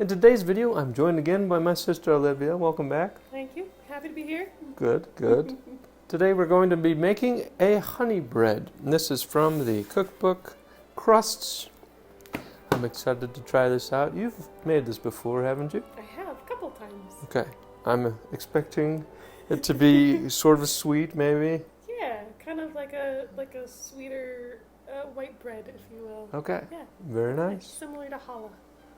In today's video, I'm joined again by my sister Olivia. Welcome back. Thank you. Happy to be here. Good, good. Today we're going to be making a honey bread. And this is from the cookbook Crusts. I'm excited to try this out. You've made this before, haven't you? I have a couple times. Okay. I'm expecting it to be sort of sweet, maybe. Yeah, kind of like a sweeter white bread, if you will. Okay. Yeah. Very nice. Similar to challah.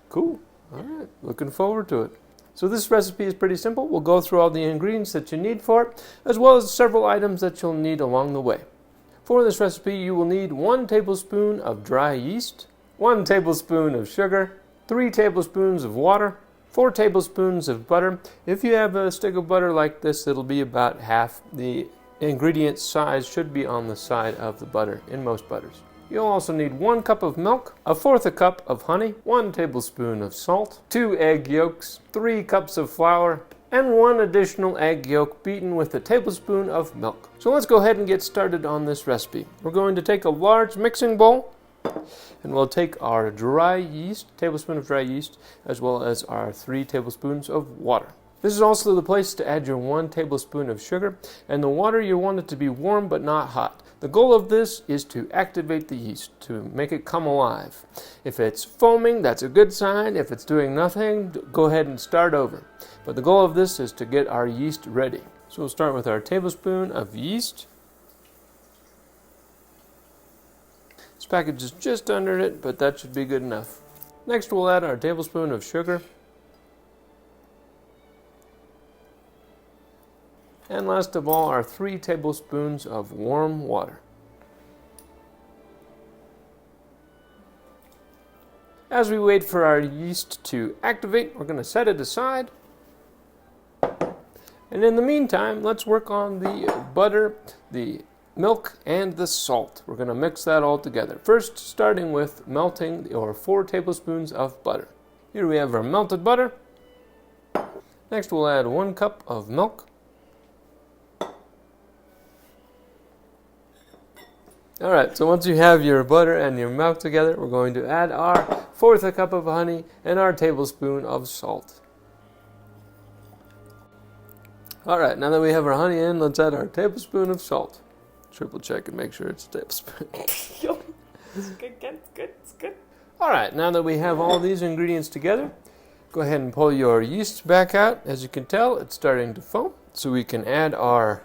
Cool. All right. Looking forward to it. So this recipe is pretty simple. We'll go through all the ingredients that you need for it, as well as several items that you'll need along the way. For this recipe, you will need 1 tablespoon of dry yeast, 1 tablespoon of sugar, 3 tablespoons of water, 4 tablespoons of butter. If you have a stick of butter like this, it'll be about half. The ingredient size should be on the side of the butter in most butters. You'll also need 1 cup of milk, 1/4 cup of honey, 1 tablespoon of salt, 2 egg yolks, 3 cups of flour, and 1 additional egg yolk beaten with a tablespoon of milk. So let's go ahead and get started on this recipe. We're going to take a large mixing bowl, and we'll take our dry yeast, tablespoon of dry yeast, as well as our 3 tablespoons of water. This is also the place to add your 1 tablespoon of sugar, and the water you want it to be warm but not hot. The goal of this is to activate the yeast, to make it come alive. If it's foaming, that's a good sign. If it's doing nothing, go ahead and start over. But the goal of this is to get our yeast ready. So we'll start with our tablespoon of yeast. This package is just under it, but that should be good enough. Next we'll add our tablespoon of sugar. And last of all, our 3 tablespoons of warm water. As we wait for our yeast to activate, we're going to set it aside. And in the meantime, let's work on the butter, the milk, and the salt. We're going to mix that all together. First, starting with melting our 4 tablespoons of butter. Here we have our melted butter. Next, we'll add 1 cup of milk. Alright, so once you have your butter and your milk together, we're going to add our 1/4 cup of honey and our tablespoon of salt. Alright, now that we have our honey in, let's add our tablespoon of salt. Triple check and make sure it's a tablespoon. It's good, it's good. Alright, now that we have all these ingredients together, go ahead and pull your yeast back out. As you can tell, it's starting to foam. So we can add our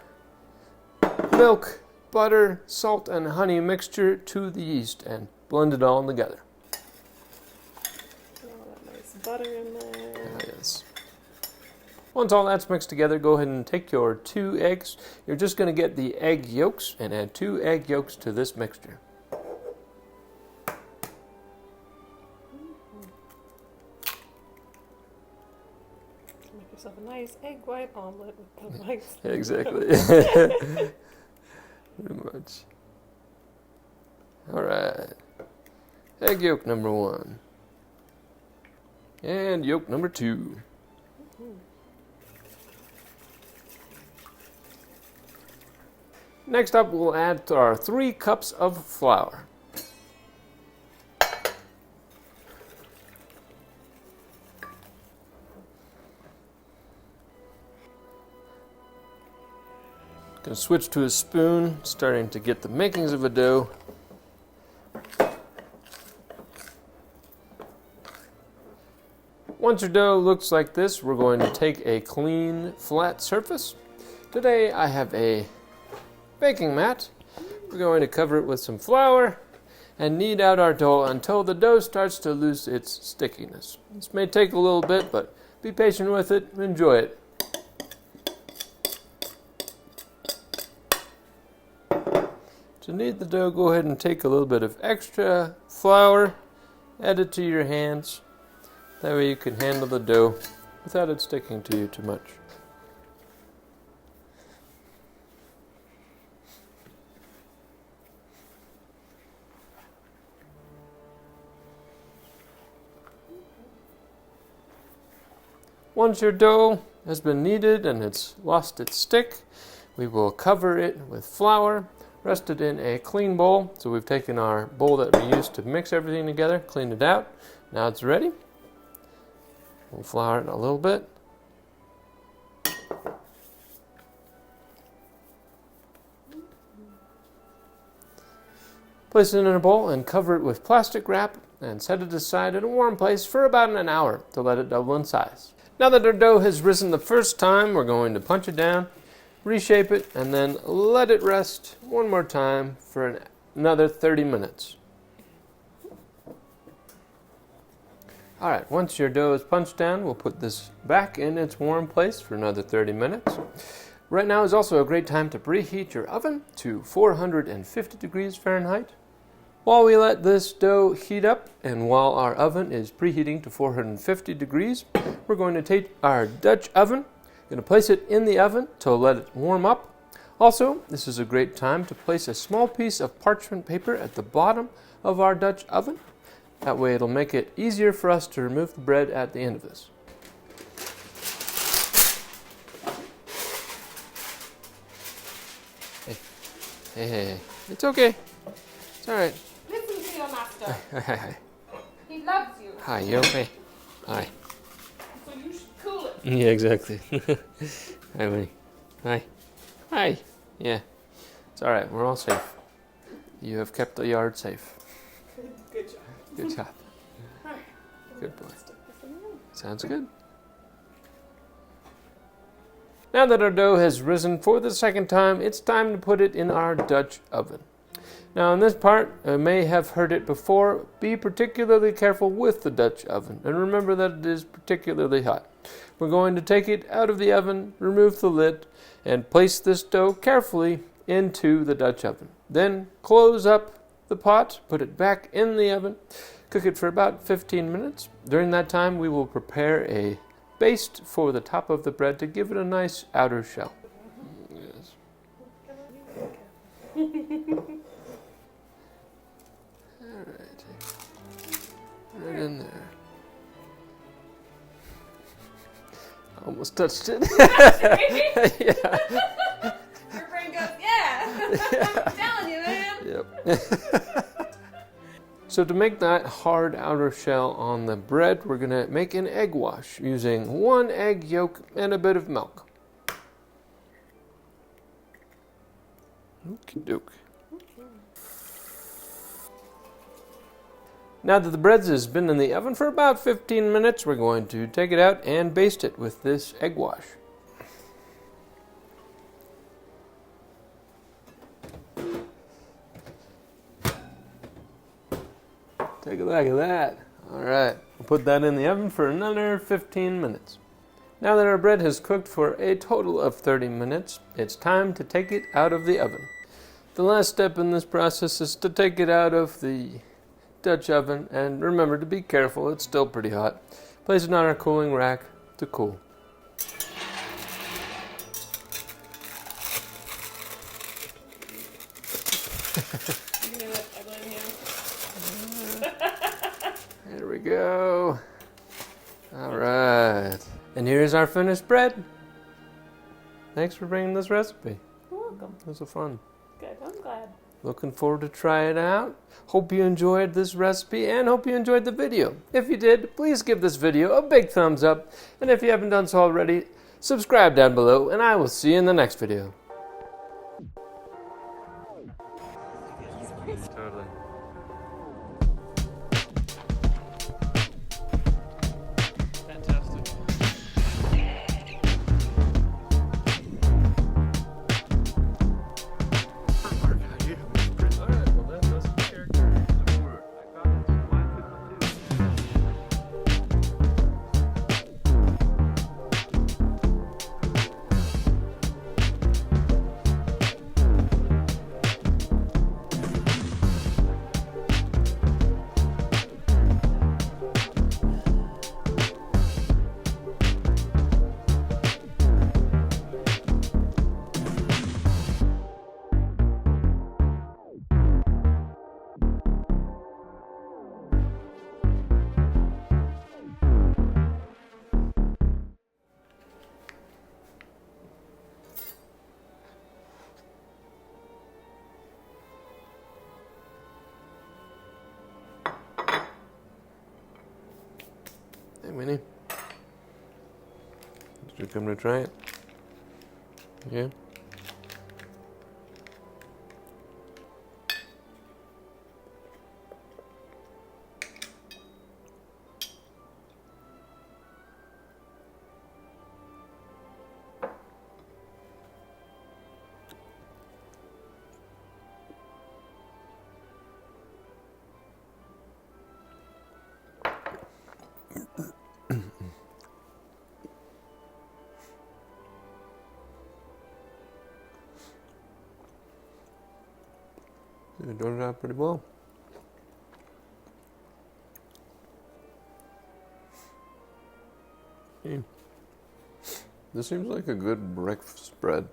milk, butter, salt, and honey mixture to the yeast and blend it all together. Oh, that nice butter in there. Ah, yes. Once all that's mixed together, go ahead and take your 2 eggs. You're just going to get the egg yolks and add 2 egg yolks to this mixture. Make yourself a nice egg white omelet with the whites. Exactly. Pretty much. Alright. Egg yolk number 1. And yolk number 2. Next up, we'll add our 3 cups of flour. Going to switch to a spoon, starting to get the makings of a dough. Once your dough looks like this, we're going to take a clean, flat surface. Today I have a baking mat. We're going to cover it with some flour and knead out our dough until the dough starts to lose its stickiness. This may take a little bit, but be patient with it, enjoy it. To knead the dough, go ahead and take a little bit of extra flour, add it to your hands. That way you can handle the dough without it sticking to you too much. Once your dough has been kneaded and it's lost its stick, we will cover it with flour, rest it in a clean bowl. So we've taken our bowl that we used to mix everything together, cleaned it out. Now it's ready. We'll flour it a little bit. Place it in a bowl and cover it with plastic wrap and set it aside in a warm place for about an hour to let it double in size. Now that our dough has risen the first time, we're going to punch it down, reshape it, and then let it rest one more time for another 30 minutes. Alright, once your dough is punched down, we'll put this back in its warm place for another 30 minutes. Right now is also a great time to preheat your oven to 450 degrees Fahrenheit. While we let this dough heat up and while our oven is preheating to 450 degrees, we're going to take our Dutch oven, going to place it in the oven to let it warm up. Also, this is a great time to place a small piece of parchment paper at the bottom of our Dutch oven. That way it'll make it easier for us to remove the bread at the end of this. Hey, it's okay. It's all right. Listen to your master. Hi. He loves you. Hi, you okay? Hi. So you should cool it. Yeah, exactly. Hi, Winnie. Hi. Hi. Yeah. It's all right. We're all safe. You have kept the yard safe. Good job. Good job. All right. Good boy. Stick this in the oven. Sounds good. Now that our dough has risen for the second time, it's time to put it in our Dutch oven. Now in this part, I may have heard it before, be particularly careful with the Dutch oven, and remember that it is particularly hot. We're going to take it out of the oven, remove the lid, and place this dough carefully into the Dutch oven. Then close up the pot, put it back in the oven, cook it for about 15 minutes. During that time, we will prepare a baste for the top of the bread to give it a nice outer shell. Yes. Alright. Right in there. Almost touched it. Yeah. Your brain goes, yeah. I'm telling you, man. Yep. So to make that hard outer shell on the bread, we're going to make an egg wash using 1 egg yolk and a bit of milk. Okie doke. Now that the bread has been in the oven for about 15 minutes, we're going to take it out and baste it with this egg wash. Take a look at that. Alright, we'll put that in the oven for another 15 minutes. Now that our bread has cooked for a total of 30 minutes, it's time to take it out of the oven. The last step in this process is to take it out of the Dutch oven, and remember to be careful, it's still pretty hot. Place it on our cooling rack to cool. There we go. All right. And here's our finished bread. Thanks for bringing this recipe. You're welcome. It was fun. Good, I'm glad. Looking forward to try it out. Hope you enjoyed this recipe and hope you enjoyed the video. If you did, please give this video a big thumbs up. And if you haven't done so already, subscribe down below and I will see you in the next video. Totally. Hey, Winnie. You come to try it? Yeah? You're doing it out pretty well. Hey, this seems like a good breakfast spread.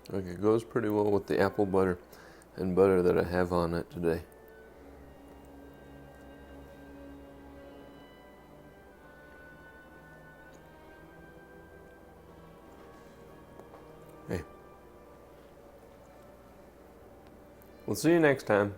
Like it goes pretty well with the apple butter and butter that I have on it today. Hey. We'll see you next time.